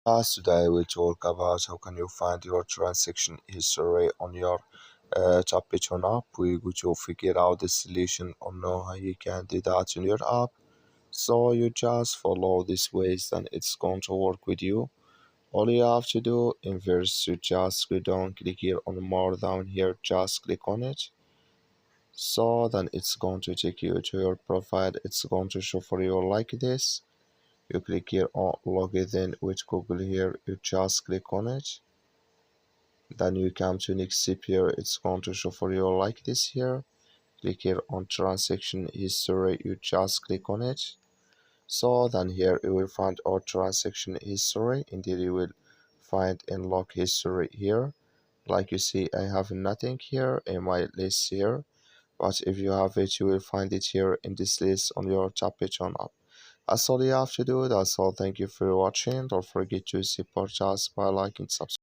Today we'll talk about how can you find your transaction history on your Tappytoon app. We're going to figure out the solution on how you can do that in your app. So you just follow these ways and it's going to work with you. All you have to do in first you just go down, click here on more down here, just click on it. So then it's going to take you to your profile. It's going to show for you like this. You click here on log in with Google here, you just click on it. Then you come to next step here, it's going to show for you like this here. Click here on transaction history, you just click on it. So then here you will find our transaction history. Indeed you will find in log history here. Like you see, I have nothing here in my list here, but if you have it you will find it here in this list on your Tappytoon app. That's all you have to do. That's all. Thank you for watching. Don't forget to support us by liking, subscribe.